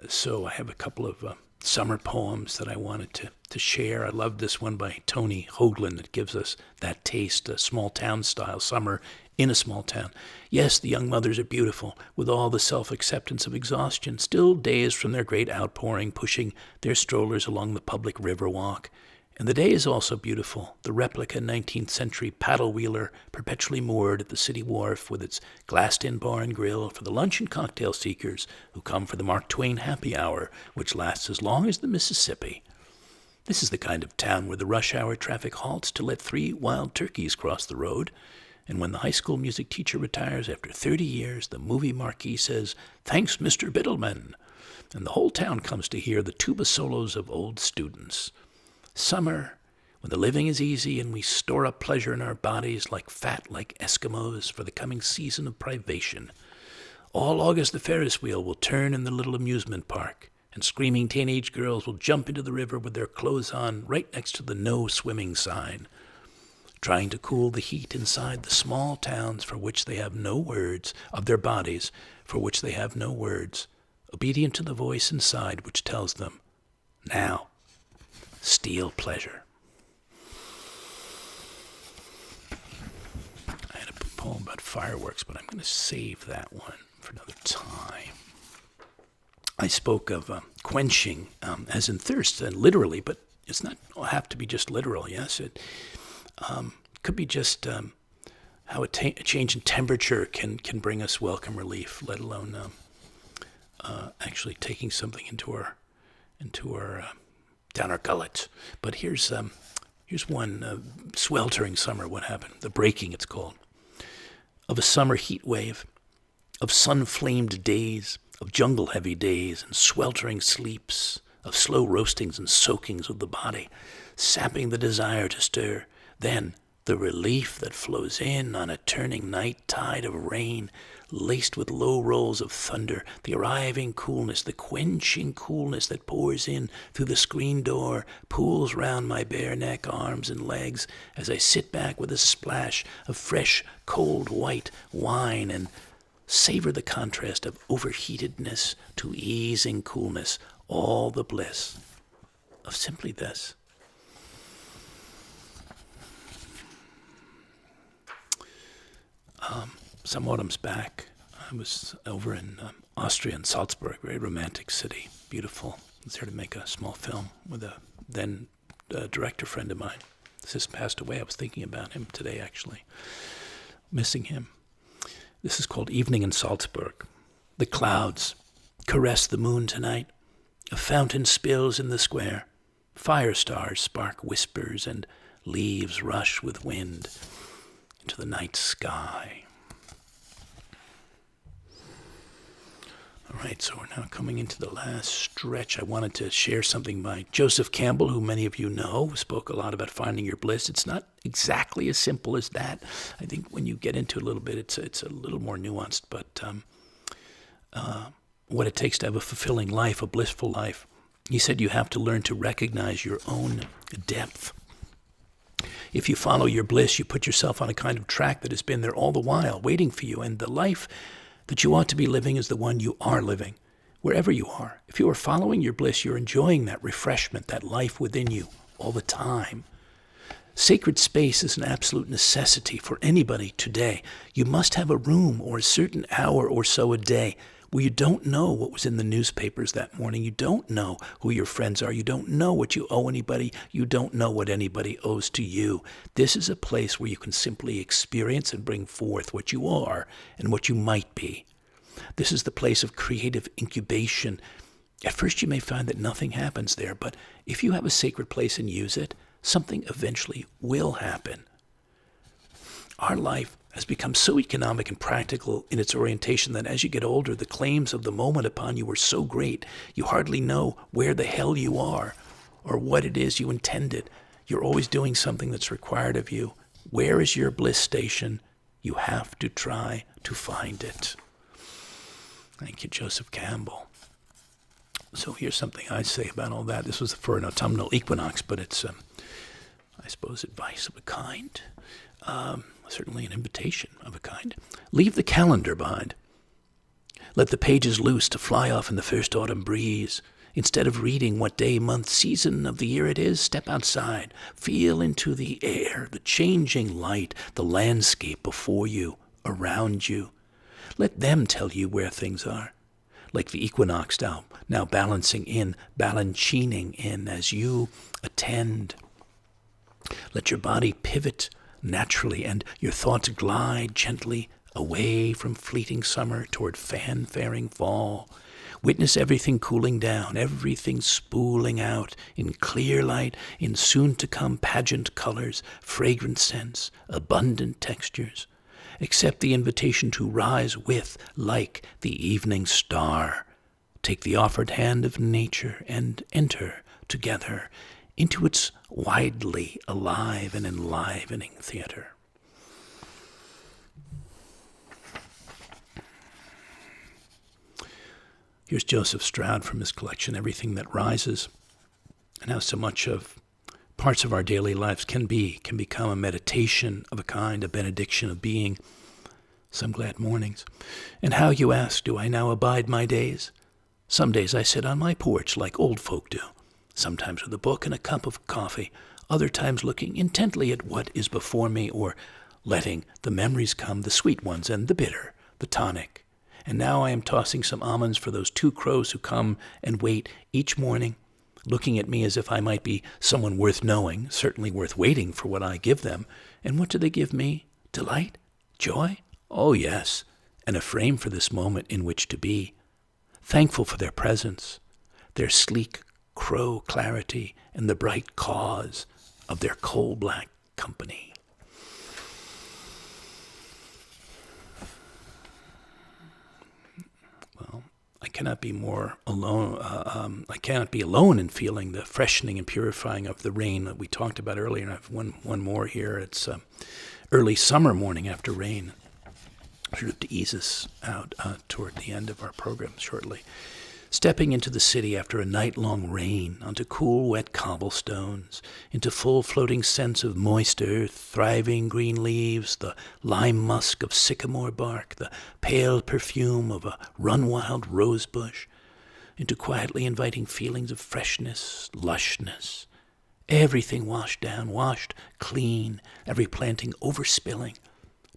So I have a couple of summer poems that I wanted to share. I love this one by Tony Hoagland that gives us that taste, a small town style summer in a small town. Yes, the young mothers are beautiful, with all the self-acceptance of exhaustion, still dazed from their great outpouring, pushing their strollers along the public river walk. And the day is also beautiful, the replica 19th century paddle wheeler perpetually moored at the city wharf with its glassed-in bar and grill for the lunch and cocktail seekers who come for the Mark Twain happy hour, which lasts as long as the Mississippi. This is the kind of town where the rush hour traffic halts to let 3 wild turkeys cross the road, and when the high school music teacher retires after 30 years, the movie marquee says, "Thanks, Mr. Biddleman," and the whole town comes to hear the tuba solos of old students. Summer, when the living is easy and we store up pleasure in our bodies like Eskimos for the coming season of privation. All August the Ferris wheel will turn in the little amusement park, and screaming teenage girls will jump into the river with their clothes on right next to the no swimming sign, trying to cool the heat inside the small towns for which they have no words, of their bodies for which they have no words, obedient to the voice inside which tells them, now, steal pleasure. I had a poem about fireworks, but I'm going to save that one for another time. I spoke of quenching, as in thirst, literally, but it's not have to be just literal, yes? It could be just how a change in temperature can bring us welcome relief, let alone actually taking something into our down our gullets. But here's one sweltering summer. What happened? The breaking, it's called. Of a summer heat wave, of sun-flamed days, of jungle-heavy days and sweltering sleeps, of slow roastings and soakings of the body, sapping the desire to stir. Then the relief that flows in on a turning night tide of rain, laced with low rolls of thunder, the arriving coolness, the quenching coolness that pours in through the screen door, pools round my bare neck, arms, and legs as I sit back with a splash of fresh, cold white wine and savor the contrast of overheatedness to easing coolness, all the bliss of simply this. Some autumns back, I was over in Austria, in Salzburg, very romantic city, beautiful. I was there to make a small film with a then director friend of mine. This has passed away. I was thinking about him today, actually, missing him. This is called Evening in Salzburg. The clouds caress the moon tonight. A fountain spills in the square. Fire stars spark whispers, and leaves rush with wind into the night sky. All right, so we're now coming into the last stretch. I wanted to share something by Joseph Campbell, who many of you know, who spoke a lot about finding your bliss. It's not exactly as simple as that. I think when you get into it a little bit, it's a little more nuanced, but what it takes to have a fulfilling life, a blissful life. He said you have to learn to recognize your own depth. If you follow your bliss, you put yourself on a kind of track that has been there all the while, waiting for you, and the life that you ought to be living is the one you are living, wherever you are. If you are following your bliss, you're enjoying that refreshment, that life within you all the time. Sacred space is an absolute necessity for anybody today. You must have a room or a certain hour or so a day where you don't know what was in the newspapers that morning. You don't know who your friends are. You don't know what you owe anybody. You don't know what anybody owes to you. This is a place where you can simply experience and bring forth what you are and what you might be. This is the place of creative incubation. At first you may find that nothing happens there, but if you have a sacred place and use it, something eventually will happen. Our life has become so economic and practical in its orientation that as you get older, the claims of the moment upon you are so great, you hardly know where the hell you are or what it is you intended. You're always doing something that's required of you. Where is your bliss station? You have to try to find it. Thank you, Joseph Campbell. So here's something I say about all that. This was for an autumnal equinox, but it's, I suppose, advice of a kind. Certainly an invitation of a kind. Leave the calendar behind. Let the pages loose to fly off in the first autumn breeze. Instead of reading what day, month, season of the year it is, step outside. Feel into the air, the changing light, the landscape before you, around you. Let them tell you where things are. Like the equinox now balancing in, balanchining in as you attend. Let your body pivot naturally, and your thoughts glide gently away from fleeting summer toward fanfaring fall. Witness everything cooling down, everything spooling out in clear light, in soon-to-come pageant colors, fragrant scents, abundant textures. Accept the invitation to rise with, like the evening star. Take the offered hand of nature and enter together into its widely alive and enlivening theater. Here's Joseph Stroud from his collection, Everything That Rises, and how so much of parts of our daily lives can become a meditation of a kind, a benediction of being, some glad mornings. And how, you ask, do I now abide my days? Some days I sit on my porch like old folk do, sometimes with a book and a cup of coffee, other times looking intently at what is before me, or letting the memories come, the sweet ones and the bitter, the tonic. And now I am tossing some almonds for those two crows who come and wait each morning, looking at me as if I might be someone worth knowing, certainly worth waiting for what I give them. And what do they give me? Delight? Joy? Oh, yes, and a frame for this moment in which to be. Thankful for their presence, their sleek crow clarity, and the bright cause of their coal-black company. Well, I cannot be more alone. I cannot be alone in feeling the freshening and purifying of the rain that we talked about earlier. And I have one more here. It's early summer morning after rain. sort of to ease us out toward the end of our program shortly. Stepping into the city after a night-long rain, onto cool, wet cobblestones, into full floating scents of moist earth, thriving green leaves, the lime musk of sycamore bark, the pale perfume of a run-wild rose bush, into quietly inviting feelings of freshness, lushness, everything washed down, washed clean, every planting overspilling,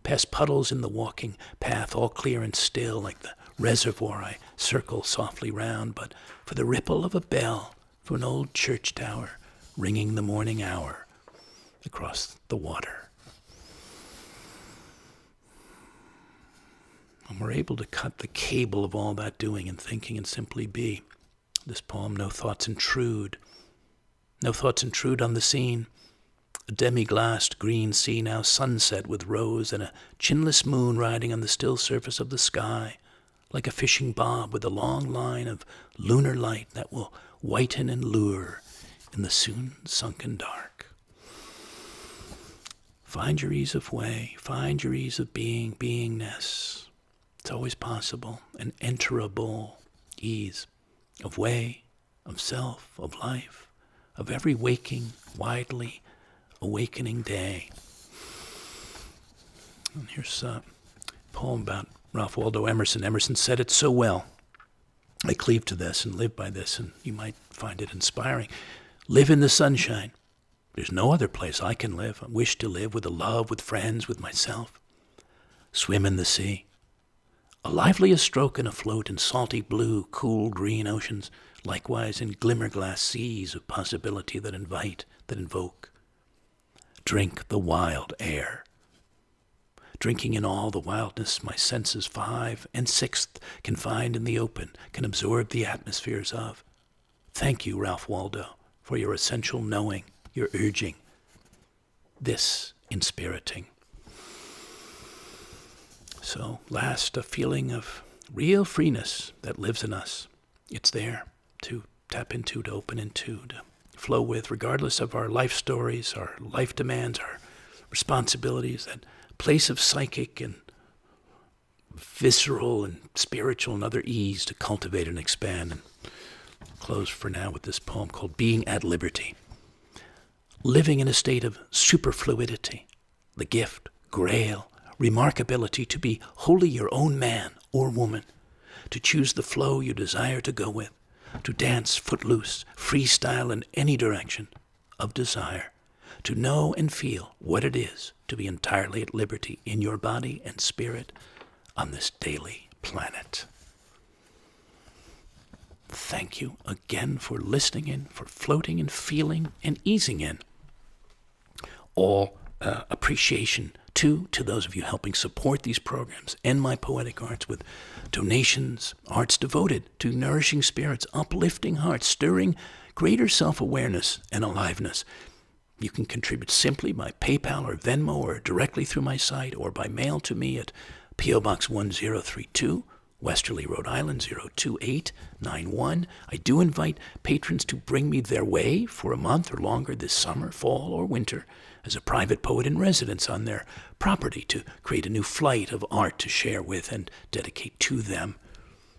past puddles in the walking path, all clear and still, like the reservoir I circle softly round, but for the ripple of a bell from an old church tower ringing the morning hour across the water. And we're able to cut the cable of all that doing and thinking and simply be. This poem, No Thoughts Intrude. No thoughts intrude on the scene. A demi-glassed green sea now sunset with rose and a chinless moon riding on the still surface of the sky, like a fishing bob with a long line of lunar light that will whiten and lure in the soon sunken dark. Find your ease of way, find your ease of being, beingness. It's always possible, an enterable ease of way, of self, of life, of every waking, widely awakening day. And here's a poem about Ralph Waldo Emerson. Emerson said it so well. I cleave to this and live by this, and you might find it inspiring. Live in the sunshine. There's no other place I can live. I wish to live with a love, with friends, with myself. Swim in the sea. A liveliest stroke and afloat in salty blue, cool green oceans, likewise in glimmer-glass seas of possibility that invite, that invoke. Drink the wild air. Drinking in all the wildness my senses 5 and 6th can find in the open, can absorb the atmospheres of. Thank you, Ralph Waldo, for your essential knowing, your urging, this inspiriting. So last, a feeling of real freeness that lives in us. It's there to tap into, to open into, to flow with, regardless of our life stories, our life demands, our responsibilities, that place of psychic and visceral and spiritual and other ease to cultivate and expand. And I'll close for now with this poem called Being at Liberty. Living in a state of superfluidity, the gift, grail, remarkability to be wholly your own man or woman, to choose the flow you desire to go with, to dance footloose, freestyle in any direction of desire, to know and feel what it is to be entirely at liberty in your body and spirit on this daily planet. Thank you again for listening in, for floating and feeling and easing in. All appreciation to those of you helping support these programs and my poetic arts with donations, arts devoted to nourishing spirits, uplifting hearts, stirring greater self-awareness and aliveness. You can contribute simply by PayPal or Venmo or directly through my site or by mail to me at P.O. Box 1032, Westerly, Rhode Island 02891. I do invite patrons to bring me their way for a month or longer this summer, fall, or winter as a private poet in residence on their property to create a new flight of art to share with and dedicate to them.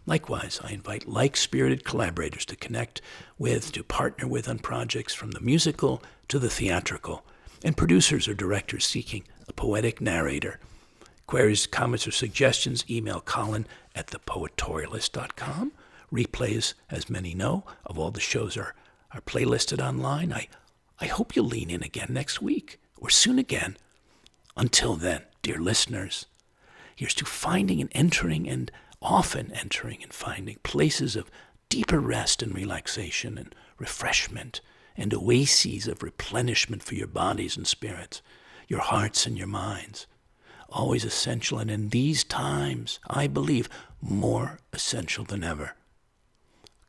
Likewise, I invite like-spirited collaborators to connect with, to partner with on projects from the musical to the theatrical, and producers or directors seeking a poetic narrator. Queries, comments, or suggestions, email Colin at thepoetorialist.com. Replays, as many know, of all the shows are playlisted online. I hope you'll lean in again next week, or soon again. Until then, dear listeners, here's to finding and entering and often entering and finding places of deeper rest and relaxation and refreshment and oases of replenishment for your bodies and spirits, your hearts and your minds. Always essential, and in these times, I believe, more essential than ever.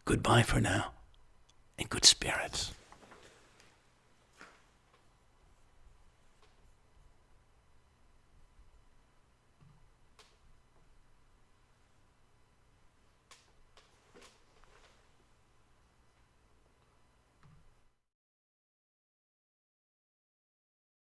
Goodbye for now, and good spirits.